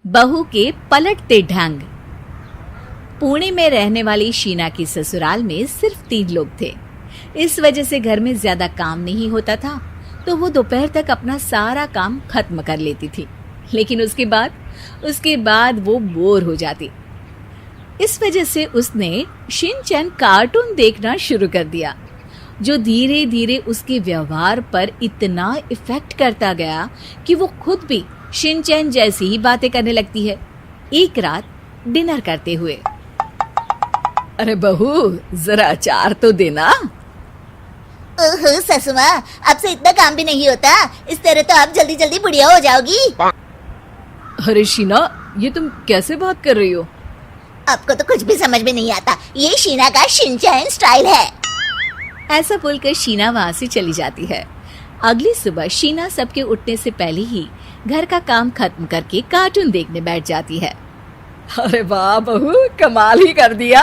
बहू के पलटते ढंग। पुणे में रहने वाली शीना की ससुराल में सिर्फ 3 लोग थे। इस वजह से घर में ज्यादा काम नहीं होता था, तो वो दोपहर तक अपना सारा काम खत्म कर लेती थी। लेकिन उसके बाद वो बोर हो जाती। इस वजह से उसने शिनचैन कार्टून देखना शुरू कर दिया, जो धीरे धीरे उसके व्यवहार पर इतना इफेक्ट करता गया कि वो खुद भी शिनचैन जैसी ही बातें करने लगती है। एक रात डिनर करते हुए, अरे बहू, जरा अचार तो देना। ओहो ससु माँ, आपसे इतना काम भी नहीं होता। इस तरह तो आप जल्दी जल्दी बुढ़िया हो जाओगी। अरे शीना, ये तुम कैसे बात कर रही हो? आपको तो कुछ भी समझ में नहीं आता। ये शीना का शिनचैन स्टाइल है। ऐसा बोलकर शीना वहाँ से चली जाती है। अगली सुबह शीना सबके उठने से पहले ही घर का काम खत्म करके कार्टून देखने बैठ जाती है। अरे वाह बहू, कमाल ही कर दिया।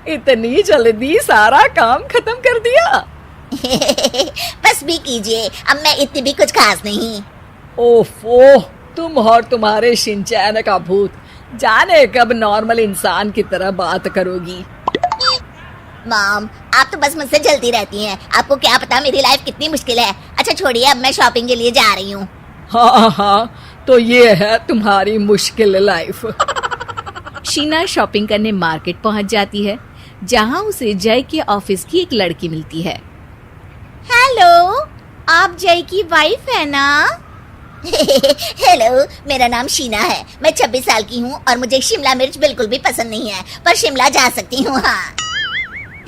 इतनी जल्दी सारा काम खत्म कर दिया। बस भी कीजिए, अब मैं इतनी भी कुछ खास नहीं। ओफो, तुम और तुम्हारे शिनचैन का भूत, जाने कब नॉर्मल इंसान की तरह बात करोगी। मॉम, आप तो बस मुझसे जल्दी रहती हैं। आपको क्या पता मेरी लाइफ कितनी मुश्किल है। अच्छा छोड़िए, अब मैं शॉपिंग के लिए जा रही हूँ। हाँ, तो ये है तुम्हारी मुश्किल लाइफ। शीना शॉपिंग करने मार्केट पहुँच जाती है, जहाँ उसे जय के ऑफिस की एक लड़की मिलती है। हेलो, आप जय की वाइफ है ना? हेलो, मेरा नाम शीना है। मैं 26 साल की हूँ और मुझे शिमला मिर्च बिल्कुल भी पसंद नहीं है, पर शिमला जा सकती हूँ। हाँ।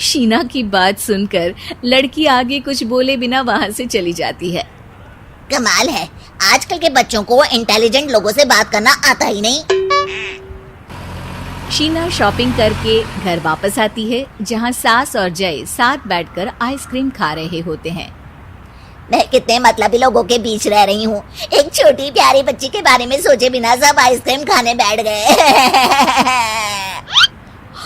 शीना की बात सुनकर लड़की आगे कुछ बोले बिना वहाँ से चली जाती है। कमाल है, आजकल के बच्चों को इंटेलिजेंट लोगों से बात करना आता ही नहीं। शीना शॉपिंग करके घर वापस आती है, जहाँ सास और जय साथ बैठकर आइसक्रीम खा रहे होते हैं। मैं कितने मतलबी लोगों के बीच रह रही हूँ। एक छोटी प्यारी बच्ची के बारे में सोचे बिना सब आइसक्रीम खाने बैठ गए।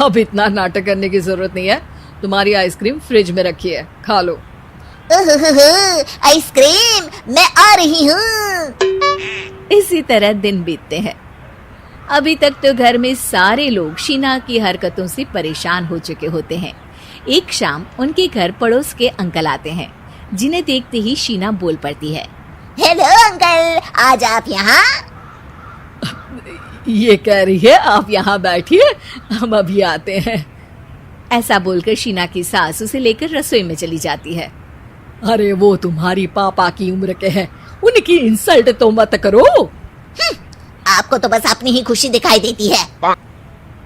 अब इतना नाटक करने की जरूरत नहीं है। तुम्हारी आइसक्रीम फ्रिज में रखी है, खा लो। आइसक्रीम, मैं आ रही हूँ। इसी तरह दिन बीतते हैं। अभी तक तो घर में सारे लोग शीना की हरकतों से परेशान हो चुके होते हैं। एक शाम उनके घर पड़ोस के अंकल आते हैं, जिन्हें देखते ही शीना बोल पड़ती है। हेलो अंकल, आज आप यहाँ? ये कह रही है आप यहाँ बैठिए, हम अभी आते हैं। ऐसा बोलकर शीना की सास उसे लेकर रसोई में चली जाती है। अरे वो तुम्हारी पापा की उम्र के हैं, उनकी इंसल्ट तो मत करो। आपको तो बस अपनी ही खुशी दिखाई देती है।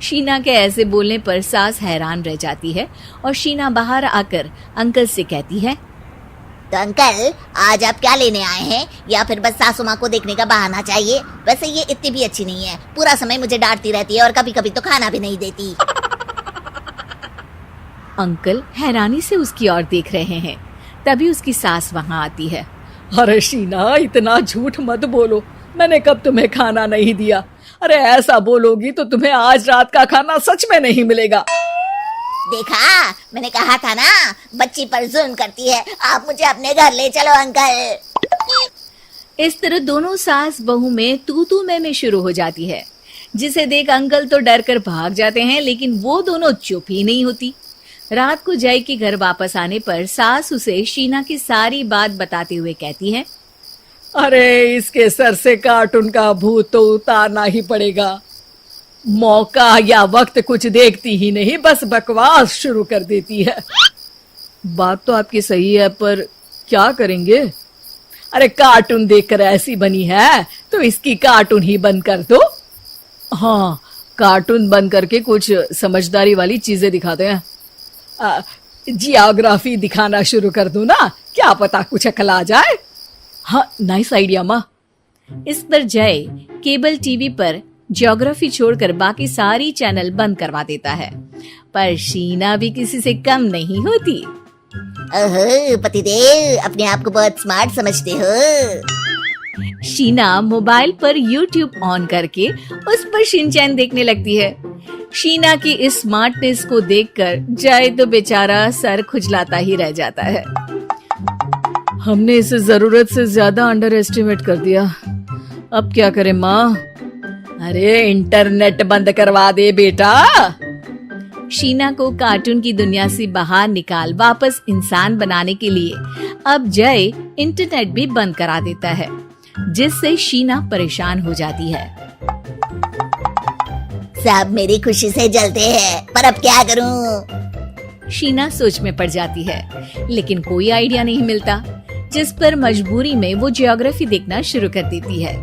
शीना के ऐसे बोलने पर सास हैरान रह जाती है और शीना बाहर आकर अंकल से कहती है, तो अंकल, आज आप क्या लेने आए हैं? या फिर बस सासू माँ को देखने का बहाना चाहिए? वैसे ये इतनी भी अच्छी नहीं है, पूरा समय मुझे डांटती रहती है और कभी कभी तो खाना भी नहीं देती। अंकल हैरानी से उसकी ओर देख रहे हैं। तभी उसकी सास वहाँ आती है। अरे शीना, इतना झूठ मत बोलो, मैंने कब तुम्हें खाना नहीं दिया? अरे ऐसा बोलोगी तो तुम्हें आज रात का खाना सच में नहीं मिलेगा। देखा, मैंने कहा था ना, बच्ची पर जुल्म करती है। आप मुझे अपने घर ले चलो अंकल। इस तरह दोनों सास बहू में तू मैं शुरू हो जाती है, जिसे देख अंकल तो डर कर भाग जाते हैं, लेकिन वो दोनों चुप ही नहीं होती। रात को जय के घर वापस आने पर सास उसे शीना की सारी बात बताते हुए कहती है, अरे इसके सर से कार्टून का भूत तो उतारना ही पड़ेगा। मौका या वक्त कुछ देखती ही नहीं, बस बकवास शुरू कर देती है। बात तो आपकी सही है, पर क्या करेंगे? अरे कार्टून देखकर ऐसी बनी है तो इसकी कार्टून ही बंद कर दो। हाँ, कार्टून बंद करके कुछ समझदारी वाली चीजें दिखाते हैं। जियोग्राफी दिखाना शुरू कर दो ना, क्या पता कुछ अकल आ जाए। हाँ, नाइस आइडिया माँ। इस पर जय केबल टीवी पर ज्योग्राफी छोड़कर बाकी सारी चैनल बंद करवा देता है, पर शीना भी किसी से कम नहीं होती। ओहो पतिदेव, अपने आप को बहुत स्मार्ट समझते हो। शीना मोबाइल पर YouTube ऑन करके उस पर शिनचैन देखने लगती है। शीना की इस स्मार्टनेस को देखकर जय तो बेचारा सर खुजलाता ही रह जाता है। हमने इसे जरूरत से ज्यादा अंडर एस्टिमेट कर दिया, अब क्या करें माँ? अरे इंटरनेट बंद करवा दे बेटा। शीना को कार्टून की दुनिया से बाहर निकाल वापस इंसान बनाने के लिए अब जय इंटरनेट भी बंद करा देता है, जिससे शीना परेशान हो जाती है। सब मेरी खुशी से जलते हैं, पर अब क्या करूं? शीना सोच में पड़ जाती है, लेकिन कोई आइडिया नहीं मिलता, जिस पर मजबूरी में वो ज्योग्राफी देखना शुरू कर देती है।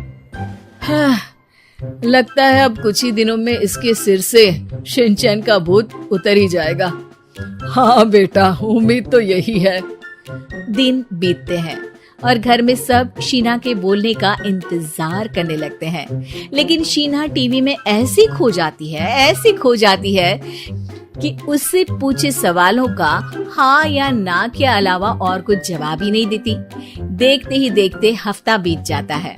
लगता है अब कुछ ही दिनों में इसके सिर से शिनचैन का भूत उतर ही जाएगा। हाँ बेटा, उम्मीद तो यही है। दिन बीतते हैं और घर में सब शीना के बोलने का इंतजार करने लगते हैं, लेकिन शीना टीवी में ऐसी खो जाती है कि उससे पूछे सवालों का हाँ या ना के अलावा और कुछ जवाब ही नहीं देती। देखते ही देखते हफ्ता बीत जाता है,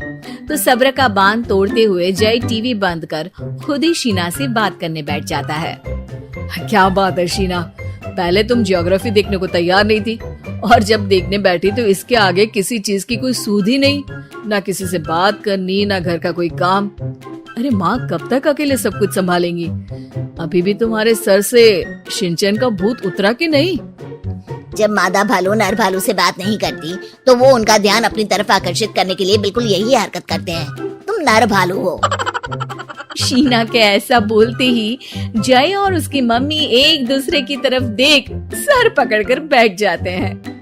तो सब्र का बांध तोड़ते हुए जय टीवी बंद कर खुद ही शीना से बात करने बैठ जाता है। क्या बात है शीना, पहले तुम ज्योग्राफी देखने को तैयार नहीं थी, और जब देखने बैठी तो इसके आगे किसी चीज की कोई सूध ही नहीं, ना किसी से बात करनी, ना घर का कोई काम। अरे माँ कब तक अकेले सब कुछ संभालेंगी? अभी भी तुम्हारे सर से शिनचैन का भूत उतरा कि नहीं? जब मादा भालू नर भालू से बात नहीं करती तो वो उनका ध्यान अपनी तरफ आकर्षित करने के लिए बिल्कुल यही हरकत करते हैं। तुम नर भालू हो। शीना के ऐसा बोलते ही जय और उसकी मम्मी एक दूसरे की तरफ देख सर पकड़कर बैठ जाते हैं।